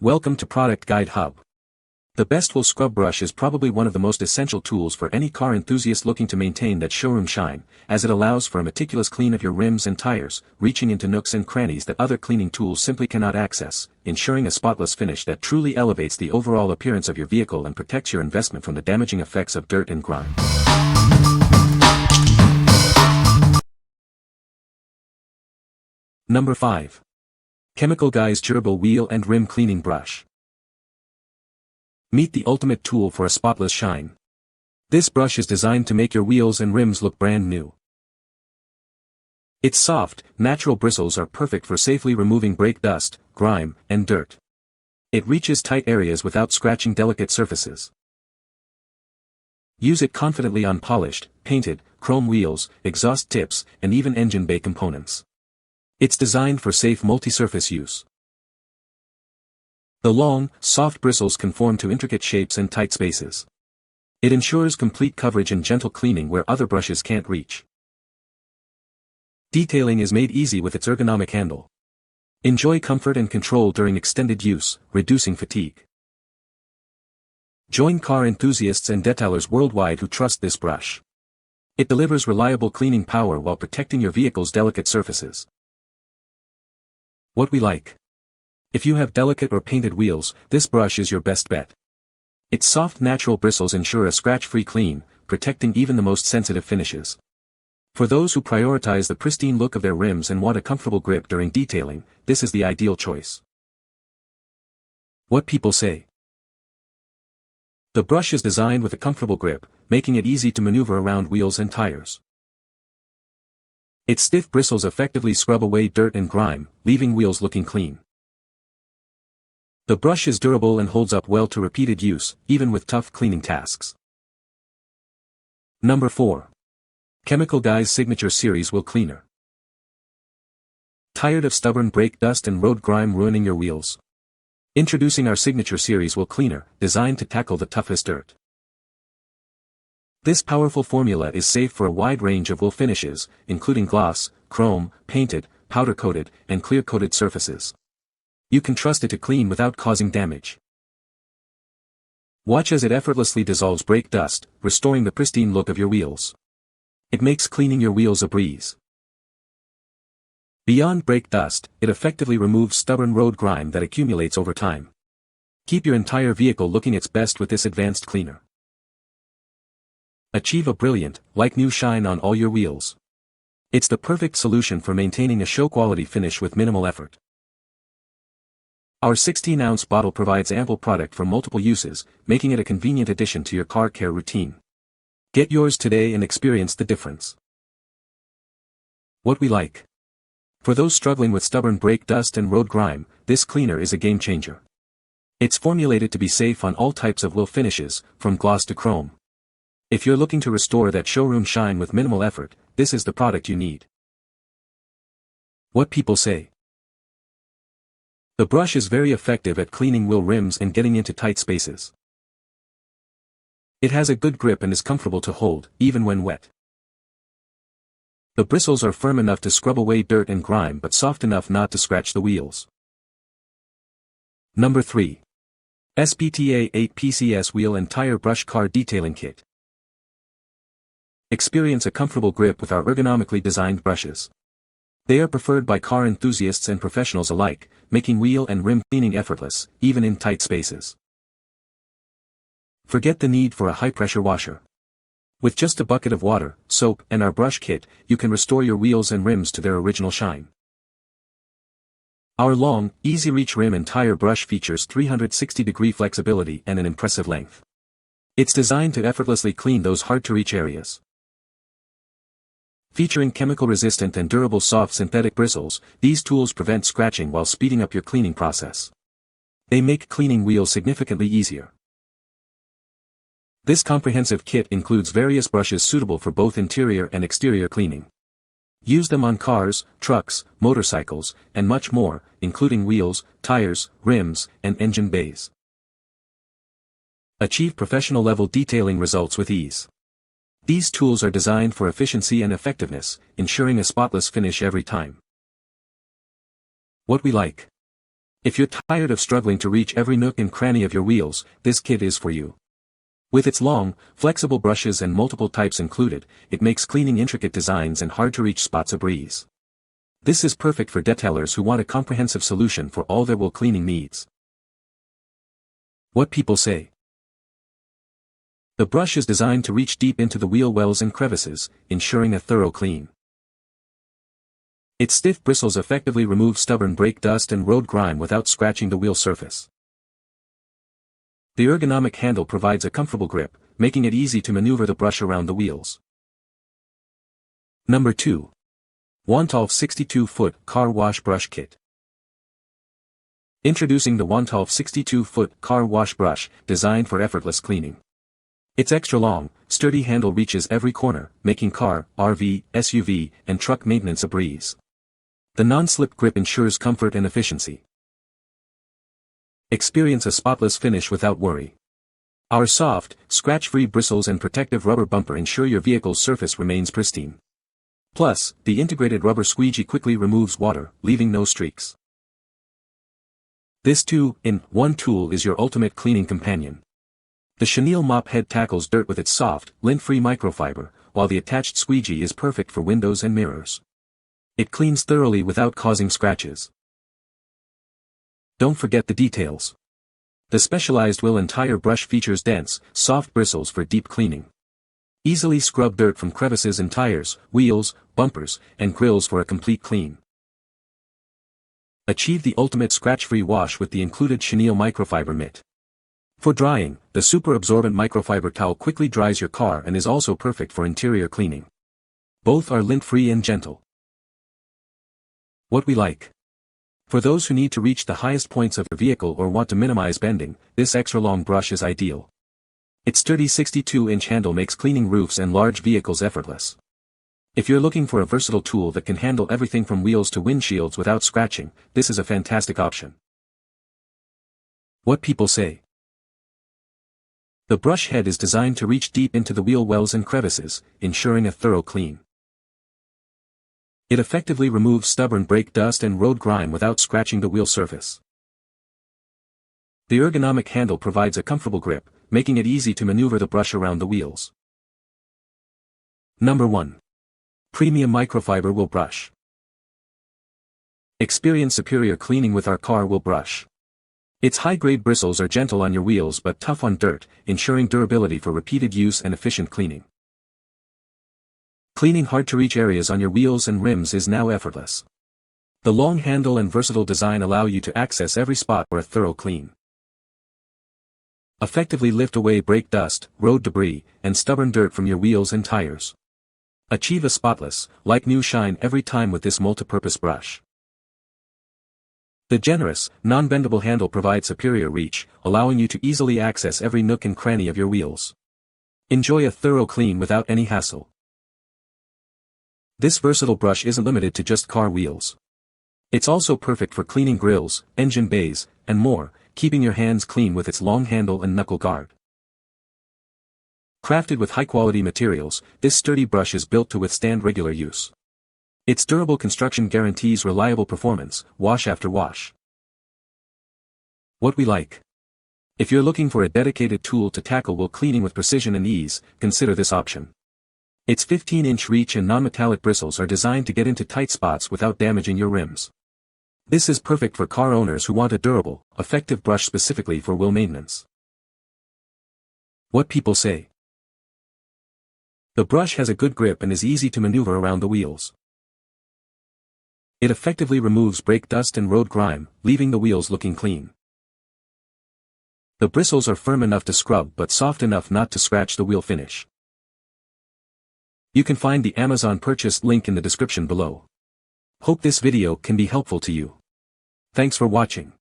Welcome to Product Guide Hub. The Best Wool Scrub Brush is probably one of the most essential tools for any car enthusiast looking to maintain that showroom shine, as it allows for a meticulous clean of your rims and tires, reaching into nooks and crannies that other cleaning tools simply cannot access, ensuring a spotless finish that truly elevates the overall appearance of your vehicle and protects your investment from the damaging effects of dirt and grime. Number 5. Chemical Guy's Gerbil Wheel and Rim Cleaning Brush. Meet the ultimate tool for a spotless shine. This brush is designed to make your wheels and rims look brand new. Its soft, natural bristles are perfect for safely removing brake dust, grime, and dirt. It reaches tight areas without scratching delicate surfaces. Use it confidently on polished, painted, chrome wheels, exhaust tips, and even engine bay components. It's designed for safe multi-surface use. The long, soft bristles conform to intricate shapes and tight spaces. It ensures complete coverage and gentle cleaning where other brushes can't reach. Detailing is made easy with its ergonomic handle. Enjoy comfort and control during extended use, reducing fatigue. Join car enthusiasts and detailers worldwide who trust this brush. It delivers reliable cleaning power while protecting your vehicle's delicate surfaces. What we like. If you have delicate or painted wheels, this brush is your best bet. Its soft natural bristles ensure a scratch-free clean, protecting even the most sensitive finishes. For those who prioritize the pristine look of their rims and want a comfortable grip during detailing, this is the ideal choice. What people say. The brush is designed with a comfortable grip, making it easy to maneuver around wheels and tires. Its stiff bristles effectively scrub away dirt and grime, leaving wheels looking clean. The brush is durable and holds up well to repeated use, even with tough cleaning tasks. Number 4. Chemical Guy's Signature Series Wheel Cleaner. Tired of stubborn brake dust and road grime ruining your wheels? Introducing our Signature Series Wheel Cleaner, designed to tackle the toughest dirt. This powerful formula is safe for a wide range of wheel finishes, including gloss, chrome, painted, powder-coated, and clear-coated surfaces. You can trust it to clean without causing damage. Watch as it effortlessly dissolves brake dust, restoring the pristine look of your wheels. It makes cleaning your wheels a breeze. Beyond brake dust, it effectively removes stubborn road grime that accumulates over time. Keep your entire vehicle looking its best with this advanced cleaner. Achieve a brilliant, like-new shine on all your wheels. It's the perfect solution for maintaining a show-quality finish with minimal effort. Our 16-ounce bottle provides ample product for multiple uses, making it a convenient addition to your car care routine. Get yours today and experience the difference. What we like. For those struggling with stubborn brake dust and road grime, this cleaner is a game-changer. It's formulated to be safe on all types of wheel finishes, from gloss to chrome. If you're looking to restore that showroom shine with minimal effort, this is the product you need. What people say. The brush is very effective at cleaning wheel rims and getting into tight spaces. It has a good grip and is comfortable to hold, even when wet. The bristles are firm enough to scrub away dirt and grime but soft enough not to scratch the wheels. Number 3. SPTA 8 PCS Wheel and Tire Brush Car Detailing Kit. Experience a comfortable grip with our ergonomically designed brushes. They are preferred by car enthusiasts and professionals alike, making wheel and rim cleaning effortless, even in tight spaces. Forget the need for a high-pressure washer. With just a bucket of water, soap, and our brush kit, you can restore your wheels and rims to their original shine. Our long, easy-reach rim and tire brush features 360-degree flexibility and an impressive length. It's designed to effortlessly clean those hard-to-reach areas. Featuring chemical-resistant and durable soft synthetic bristles, these tools prevent scratching while speeding up your cleaning process. They make cleaning wheels significantly easier. This comprehensive kit includes various brushes suitable for both interior and exterior cleaning. Use them on cars, trucks, motorcycles, and much more, including wheels, tires, rims, and engine bays. Achieve professional-level detailing results with ease. These tools are designed for efficiency and effectiveness, ensuring a spotless finish every time. What we like. If you're tired of struggling to reach every nook and cranny of your wheels, this kit is for you. With its long, flexible brushes and multiple types included, it makes cleaning intricate designs and hard-to-reach spots a breeze. This is perfect for detailers who want a comprehensive solution for all their wheel cleaning needs. What people say. The brush is designed to reach deep into the wheel wells and crevices, ensuring a thorough clean. Its stiff bristles effectively remove stubborn brake dust and road grime without scratching the wheel surface. The ergonomic handle provides a comfortable grip, making it easy to maneuver the brush around the wheels. Number 2. Wontolf 62-foot Car Wash Brush Kit. Introducing the Wontolf 62-foot Car Wash Brush, designed for effortless cleaning. Its extra long, sturdy handle reaches every corner, making car, RV, SUV, and truck maintenance a breeze. The non-slip grip ensures comfort and efficiency. Experience a spotless finish without worry. Our soft, scratch-free bristles and protective rubber bumper ensure your vehicle's surface remains pristine. Plus, the integrated rubber squeegee quickly removes water, leaving no streaks. This 2-in-1 tool is your ultimate cleaning companion. The chenille mop head tackles dirt with its soft, lint-free microfiber, while the attached squeegee is perfect for windows and mirrors. It cleans thoroughly without causing scratches. Don't forget the details. The specialized wheel and tire brush features dense, soft bristles for deep cleaning. Easily scrub dirt from crevices in tires, wheels, bumpers, and grills for a complete clean. Achieve the ultimate scratch-free wash with the included chenille microfiber mitt. For drying, the super absorbent microfiber towel quickly dries your car and is also perfect for interior cleaning. Both are lint-free and gentle. What we like. For those who need to reach the highest points of their vehicle or want to minimize bending, this extra-long brush is ideal. Its sturdy 62-inch handle makes cleaning roofs and large vehicles effortless. If you're looking for a versatile tool that can handle everything from wheels to windshields without scratching, this is a fantastic option. What people say. The brush head is designed to reach deep into the wheel wells and crevices, ensuring a thorough clean. It effectively removes stubborn brake dust and road grime without scratching the wheel surface. The ergonomic handle provides a comfortable grip, making it easy to maneuver the brush around the wheels. Number 1. Premium Microfiber Wheel Brush. Experience superior cleaning with our car wheel brush. Its high-grade bristles are gentle on your wheels but tough on dirt, ensuring durability for repeated use and efficient cleaning. Cleaning hard-to-reach areas on your wheels and rims is now effortless. The long handle and versatile design allow you to access every spot for a thorough clean. Effectively lift away brake dust, road debris, and stubborn dirt from your wheels and tires. Achieve a spotless, like-new shine every time with this multi-purpose brush. The generous, non-bendable handle provides superior reach, allowing you to easily access every nook and cranny of your wheels. Enjoy a thorough clean without any hassle. This versatile brush isn't limited to just car wheels. It's also perfect for cleaning grills, engine bays, and more, keeping your hands clean with its long handle and knuckle guard. Crafted with high-quality materials, this sturdy brush is built to withstand regular use. Its durable construction guarantees reliable performance, wash after wash. What we like. If you're looking for a dedicated tool to tackle wheel cleaning with precision and ease, consider this option. Its 15-inch reach and non-metallic bristles are designed to get into tight spots without damaging your rims. This is perfect for car owners who want a durable, effective brush specifically for wheel maintenance. What people say. The brush has a good grip and is easy to maneuver around the wheels. It effectively removes brake dust and road grime, leaving the wheels looking clean. The bristles are firm enough to scrub but soft enough not to scratch the wheel finish. You can find the Amazon purchase link in the description below. Hope this video can be helpful to you. Thanks for watching.